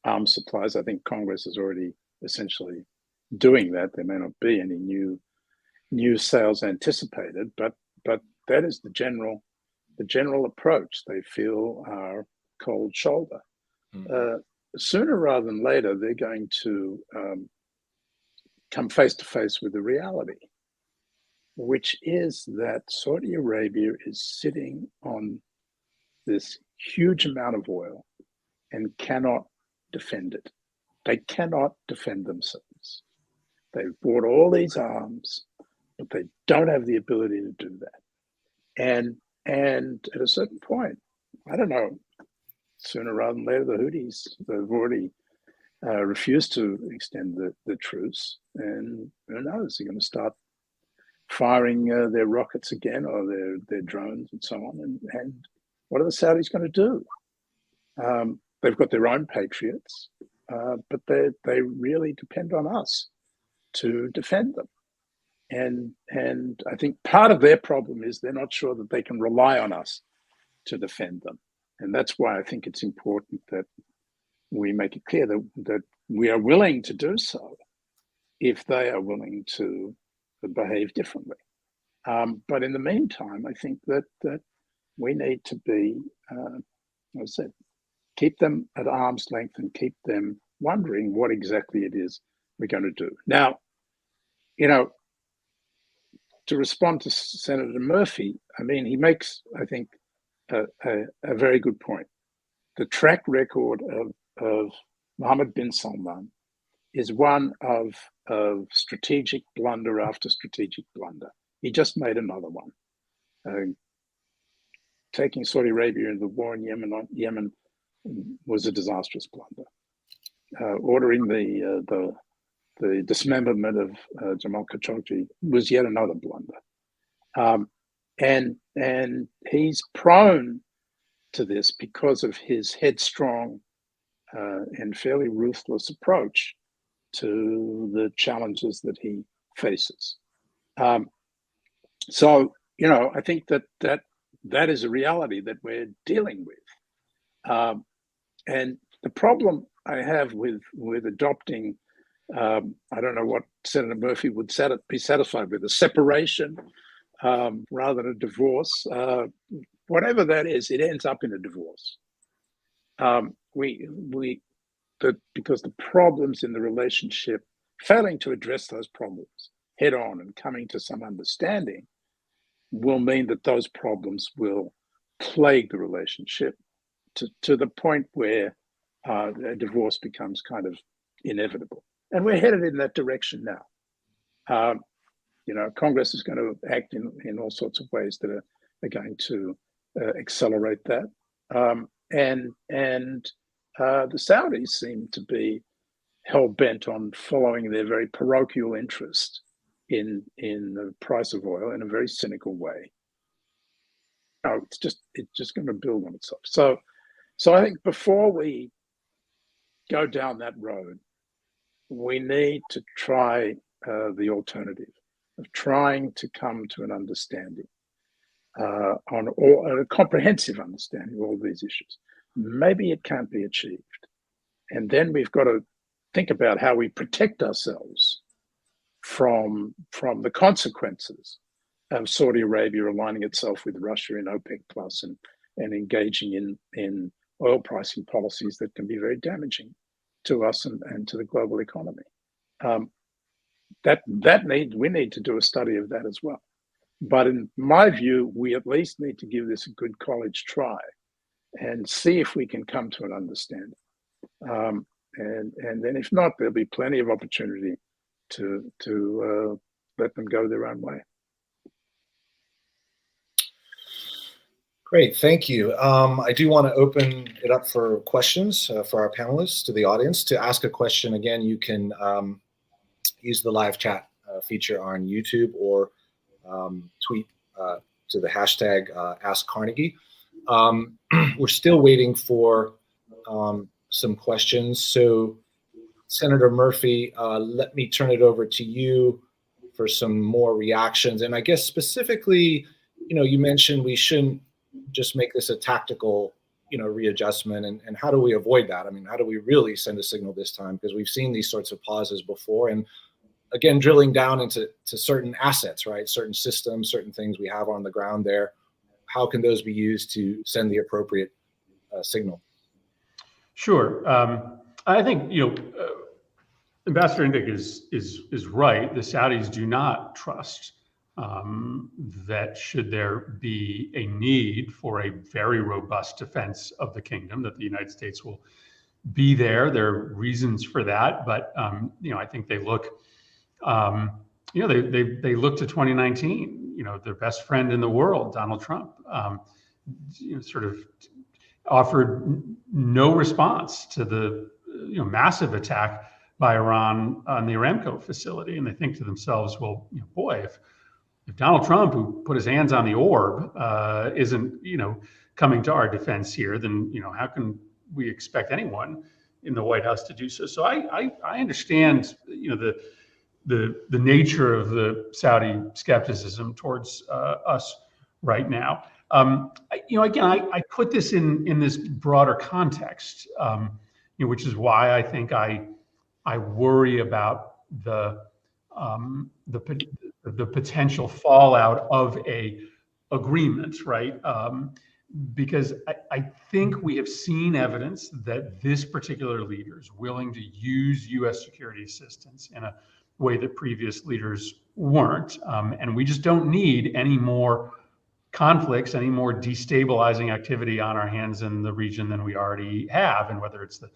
arms supplies. I think Congress is already essentially doing that. There may not be any new sales anticipated, but that is the general approach. They feel our cold shoulder. Mm-hmm. Sooner rather than later, they're going to come face to face with the reality, which is that Saudi Arabia is sitting on this huge amount of oil and cannot defend it. They cannot defend themselves. They've bought all these arms, but they don't have the ability to do that. And at a certain point, I don't know, sooner rather than later, the Houthis, they've already refused to extend the truce, and who knows, they're going to start firing their rockets again, or their drones and so on. And what are the Saudis going to do? They've got their own patriots, but they really depend on us to defend them. And I think part of their problem is they're not sure that they can rely on us to defend them. And that's why I think it's important that we make it clear that we are willing to do so if they are willing to behave differently. But in the meantime, I think that we need to be, as I said, keep them at arm's length and keep them wondering what exactly it is we're going to do. Now, to respond to Senator Murphy, I mean, he makes, I think, a very good point. The track record of Mohammed bin Salman is one of strategic blunder after strategic blunder. He just made another one. Taking Saudi Arabia into the war in Yemen was a disastrous blunder. Ordering the dismemberment of Jamal Khashoggi was yet another blunder. And he's prone to this because of his headstrong and fairly ruthless approach to the challenges that he faces. So, I think that is a reality that we're dealing with. And the problem I have with adopting, I don't know what Senator Murphy would be satisfied with, a separation rather than a divorce. Whatever that is, it ends up in a divorce. Because the problems in the relationship, failing to address those problems head on and coming to some understanding, will mean that those problems will plague the relationship to the point where a divorce becomes kind of inevitable. And we're headed in that direction now. Congress is going to act in all sorts of ways that are going to accelerate that. And the Saudis seem to be hell-bent on following their very parochial interest in the price of oil in a very cynical way. It's just going to build on itself. So I think before we go down that road, we need to try the alternative of trying to come to an understanding on a comprehensive understanding of all these issues. Maybe it can't be achieved. And then we've got to think about how we protect ourselves from the consequences of Saudi Arabia aligning itself with Russia in OPEC Plus and engaging in oil pricing policies that can be very damaging to us and to the global economy. We need to do a study of that as well. But in my view, we at least need to give this a good college try and see if we can come to an understanding. And then if not, there'll be plenty of opportunity to let them go their own way. Great, thank you. I do want to open it up for questions for our panelists, to the audience. To ask a question, again, you can use the live chat feature on YouTube or tweet to the hashtag #AskCarnegie. We're still waiting for some questions. So Senator Murphy, let me turn it over to you for some more reactions. And I guess specifically, you mentioned we shouldn't just make this a tactical, readjustment. And how do we avoid that? I mean, how do we really send a signal this time? Because we've seen these sorts of pauses before. And again, drilling down into certain assets, right? Certain systems, certain things we have on the ground there. How can those be used to send the appropriate signal? Sure. I think, Ambassador Indyk is right. The Saudis do not trust that should there be a need for a very robust defense of the kingdom, that the United States will be there. There are reasons for that, but I think they look, they look to 2019. Their best friend in the world, Donald Trump, sort of offered no response to the massive attack by Iran on the Aramco facility, and they think to themselves, well, boy, if Donald Trump, who put his hands on the orb, isn't coming to our defense here, then how can we expect anyone in the White House to do so? So I understand the nature of the Saudi skepticism towards us right now. Again, I put this in this broader context, which is why I think I worry about the potential fallout of a agreement, right? Because I think we have seen evidence that this particular leader is willing to use U.S. security assistance in a way that previous leaders weren't. And we just don't need any more conflicts, any more destabilizing activity on our hands in the region than we already have. And whether it's the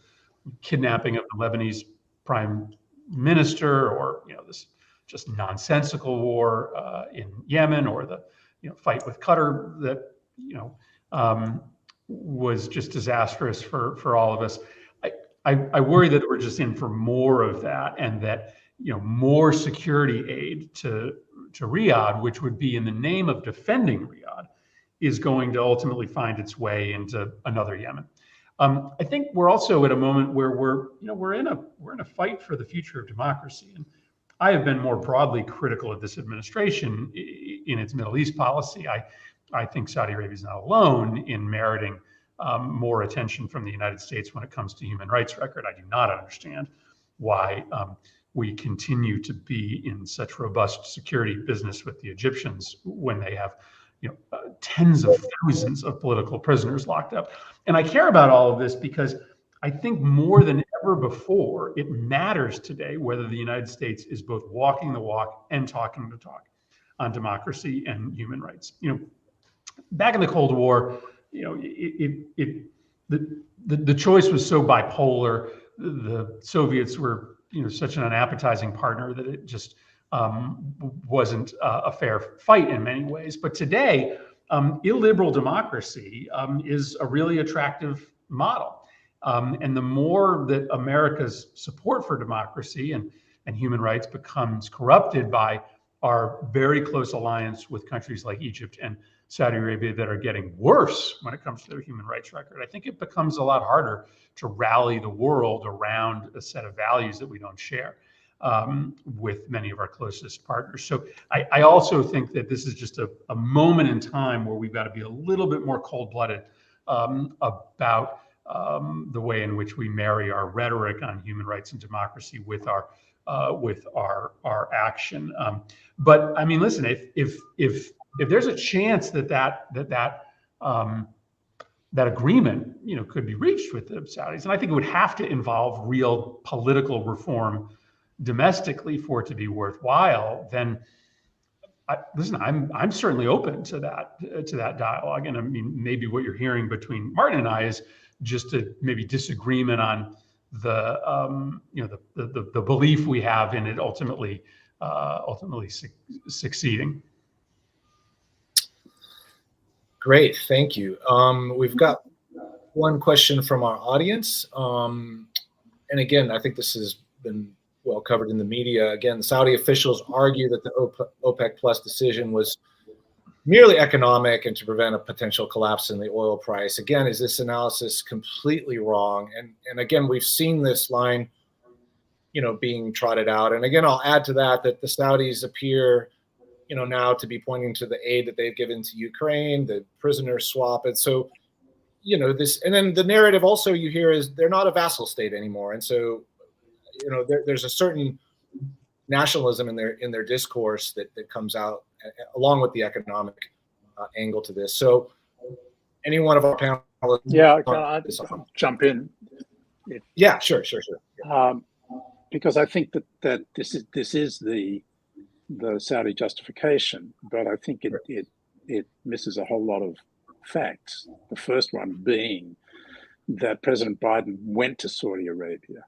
kidnapping of the Lebanese prime minister, or this just nonsensical war in Yemen, or the fight with Qatar that was just disastrous for all of us. I worry that we're just in for more of that, and that more security aid to Riyadh, which would be in the name of defending Riyadh, is going to ultimately find its way into another Yemen. I think we're also at a moment where we're in a fight for the future of democracy, and I have been more broadly critical of this administration in its Middle East policy. I think Saudi Arabia is not alone in meriting more attention from the United States when it comes to human rights record. I do not understand why we continue to be in such robust security business with the Egyptians when they have, tens of thousands of political prisoners locked up. And I care about all of this because I think more than ever before, it matters today whether the United States is both walking the walk and talking the talk on democracy and human rights. Back in the Cold War, the choice was so bipolar. The Soviets were, such an unappetizing partner that it just wasn't a fair fight in many ways. But today, illiberal democracy is a really attractive model. And the more that America's support for democracy and human rights becomes corrupted by our very close alliance with countries like Egypt and Saudi Arabia that are getting worse when it comes to their human rights record, I think it becomes a lot harder to rally the world around a set of values that we don't share with many of our closest partners. So I also think that this is just a moment in time where we've got to be a little bit more cold-blooded about the way in which we marry our rhetoric on human rights and democracy with our action. But I mean, listen, if there's a chance that agreement, could be reached with the Saudis, and I think it would have to involve real political reform domestically for it to be worthwhile, then I'm certainly open to that dialogue. And I mean, maybe what you're hearing between Martin and I is just a maybe disagreement on the belief we have in it ultimately succeeding. Great, thank you. We've got one question from our audience. And again, I think this has been well covered in the media. Again, Saudi officials argue that the OPEC Plus decision was merely economic and to prevent a potential collapse in the oil price. Again, is this analysis completely wrong? And again, we've seen this line, being trotted out. And again, I'll add to that the Saudis appear, now to be pointing to the aid that they've given to Ukraine, the prisoner swap. And so, this, and then the narrative also you hear is they're not a vassal state anymore. And so, there's a certain nationalism in their discourse that comes out along with the economic angle to this. So any one of our panelists. Yeah, I'll jump in. Yeah, sure. Because I think that this is the Saudi justification, but I think it misses a whole lot of facts. The first one being that President Biden went to Saudi Arabia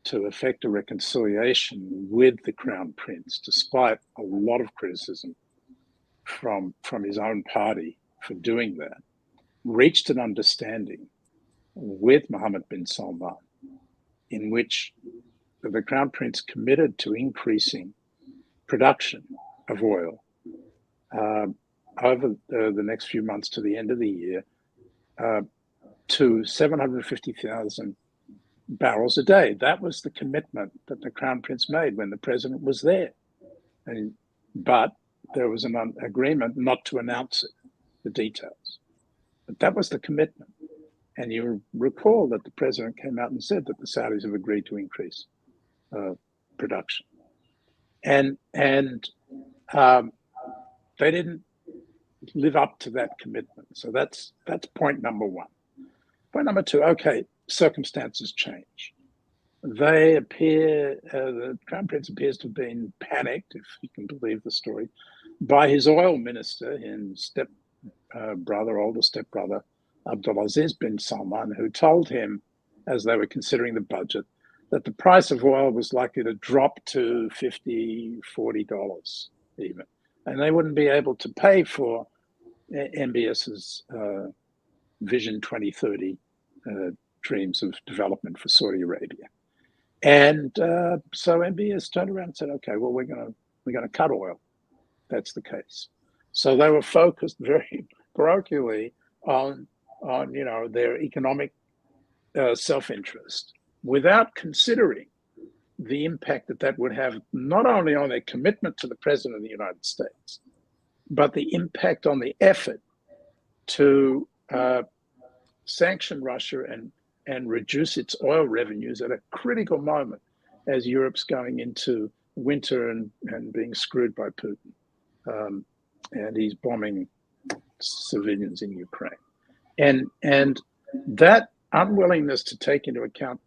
to effect a reconciliation with the Crown Prince, despite a lot of criticism from his own party for doing that, reached an understanding with Mohammed bin Salman, in which the Crown Prince committed to increasing production of oil over the next few months to the end of the year to 750,000 barrels a day. That was the commitment that the Crown Prince made when the president was there. But there was an agreement not to announce it, the details. But that was the commitment. And you recall that the president came out and said that the Saudis have agreed to increase production. And they didn't live up to that commitment. So that's point number one. Point number two, okay, circumstances change. They appear, the Crown Prince appears to have been panicked, if you can believe the story, by his oil minister and older stepbrother, Abdulaziz bin Salman, who told him, as they were considering the budget, that the price of oil was likely to drop to $50, $40 even. And they wouldn't be able to pay for MBS's Vision 2030 dreams of development for Saudi Arabia. And so MBS turned around and said, okay, well, we're going to cut oil. That's the case. So they were focused very parochially on their economic self-interest, without considering the impact that would have not only on their commitment to the President of the United States, but the impact on the effort to sanction Russia and reduce its oil revenues at a critical moment as Europe's going into winter and being screwed by Putin. And he's bombing civilians in Ukraine. And that unwillingness to take into account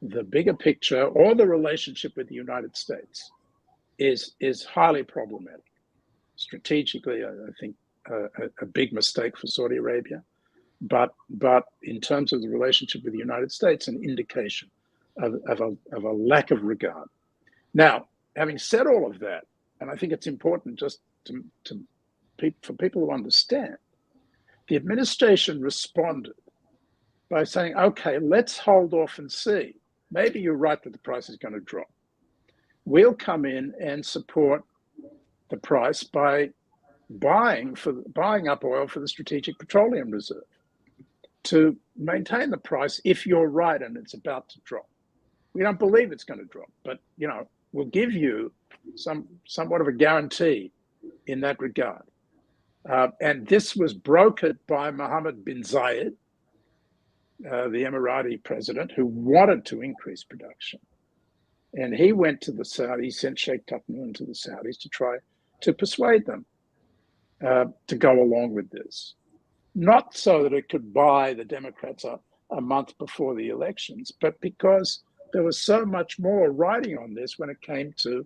the bigger picture or the relationship with the United States is highly problematic. Strategically, I think a big mistake for Saudi Arabia, but in terms of the relationship with the United States, an indication of a lack of regard. Now, having said all of that, and I think it's important just for people to understand, the administration responded by saying, okay, let's hold off and see. Maybe you're right that the price is going to drop. We'll come in and support the price by buying up oil for the Strategic Petroleum Reserve to maintain the price if you're right and it's about to drop. We don't believe it's going to drop, but we'll give you somewhat of a guarantee in that regard. And this was brokered by Mohammed bin Zayed, the Emirati president, who wanted to increase production. And he went to the Saudis, sent Sheikh Tatmoon to the Saudis to try to persuade them to go along with this. Not so that it could buy the Democrats a month before the elections, but because there was so much more riding on this when it came to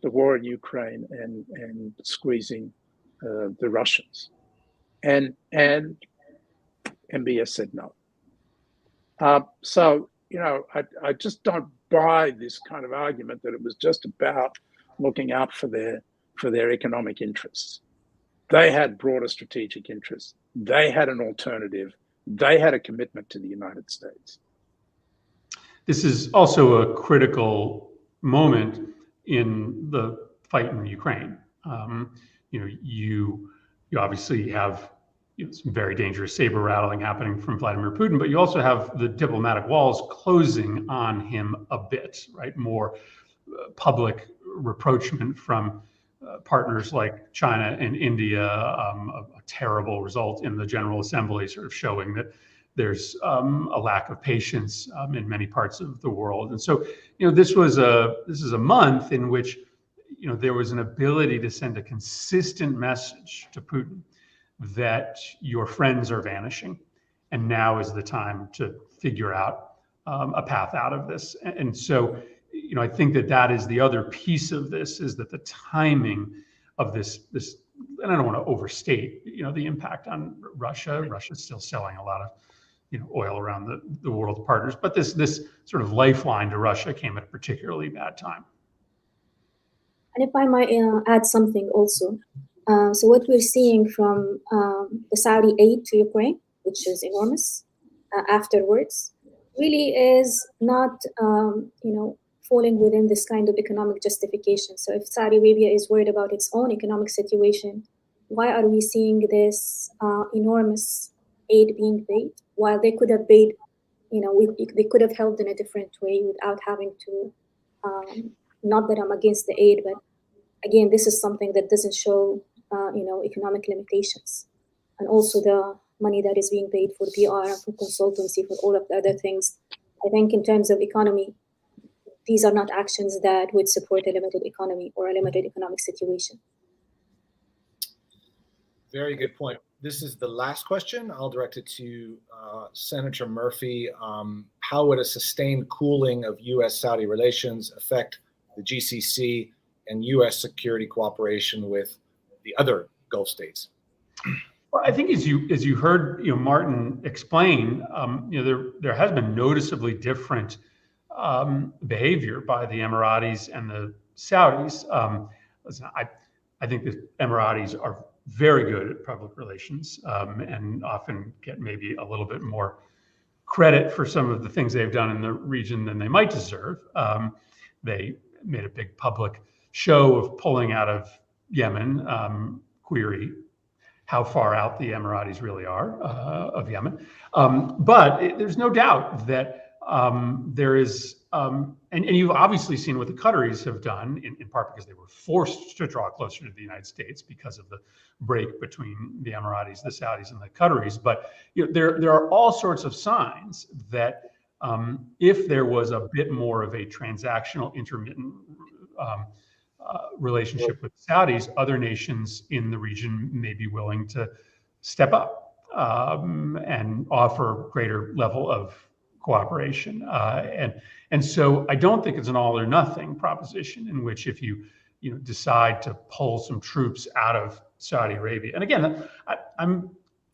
the war in Ukraine and squeezing the Russians. And MBS said no. So, I just don't buy this kind of argument that it was just about looking out for their economic interests. They had broader strategic interests. They had an alternative. They had a commitment to the United States. This is also a critical moment in the fight in Ukraine. You obviously have some very dangerous saber rattling happening from Vladimir Putin, but you also have the diplomatic walls closing on him a bit, right? More public rapprochement from partners like China and India, a terrible result in the General Assembly, sort of showing that there's a lack of patience in many parts of the world. And so, this is a month in which, there was an ability to send a consistent message to Putin that your friends are vanishing, and now is the time to figure out a path out of this. And so, I think that is the other piece of this, is that the timing of this, and I don't want to overstate, the impact on Russia. Russia's still selling a lot of, oil around the world's partners, but this sort of lifeline to Russia came at a particularly bad time. And if I might add something also. So what we're seeing from the Saudi aid to Ukraine, which is enormous, afterwards, really is not, falling within this kind of economic justification. So if Saudi Arabia is worried about its own economic situation, why are we seeing this enormous aid being paid, while they could have paid, they could have helped in a different way without having to, not that I'm against the aid, but again, this is something that doesn't show, economic limitations. And also the money that is being paid for PR and for consultancy, for all of the other things. I think in terms of economy, these are not actions that would support a limited economy or a limited economic situation. Very good point. This is the last question. I'll direct it to Senator Murphy. How would a sustained cooling of U.S. Saudi relations affect the GCC and U.S. security cooperation with the other Gulf states? Well, I think as you heard, Martin explain, there has been noticeably different behavior by the Emiratis and the Saudis. Listen, I think the Emiratis are very good at public relations and often get maybe a little bit more credit for some of the things they've done in the region than they might deserve. They made a big public show of pulling out of Yemen, query how far out the Emiratis really are of Yemen. But there's no doubt that there is and you've obviously seen what the Qataris have done, in part because they were forced to draw closer to the United States because of the break between the Emiratis, the Saudis, and the Qataris. But there are all sorts of signs that if there was a bit more of a transactional, intermittent relationship with Saudis, other nations in the region may be willing to step up and offer greater level of cooperation. And so I don't think it's an all or nothing proposition in which if you decide to pull some troops out of Saudi Arabia. And again,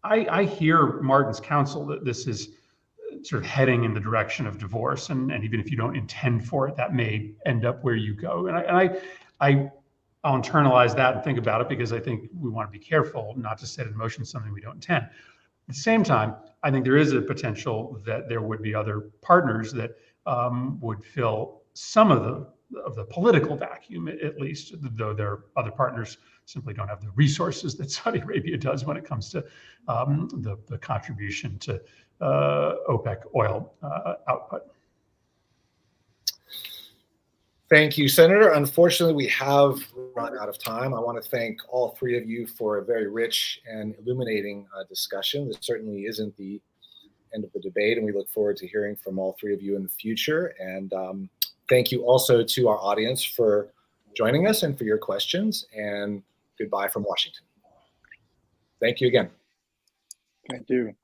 I hear Martin's counsel that this is sort of heading in the direction of divorce, and even if you don't intend for it, that may end up where you go. And I'll internalize that and think about it, because I think we want to be careful not to set in motion something we don't intend. At the same time, I think there is a potential that there would be other partners that would fill some of the political vacuum, at least, though their other partners simply don't have the resources that Saudi Arabia does when it comes to the contribution to OPEC oil output. Thank you, Senator. Unfortunately, we have run out of time. I want to thank all three of you for a very rich and illuminating discussion. This certainly isn't the end of the debate, and we look forward to hearing from all three of you in the future. And thank you also to our audience for joining us and for your questions. And goodbye from Washington. Thank you again. Thank you.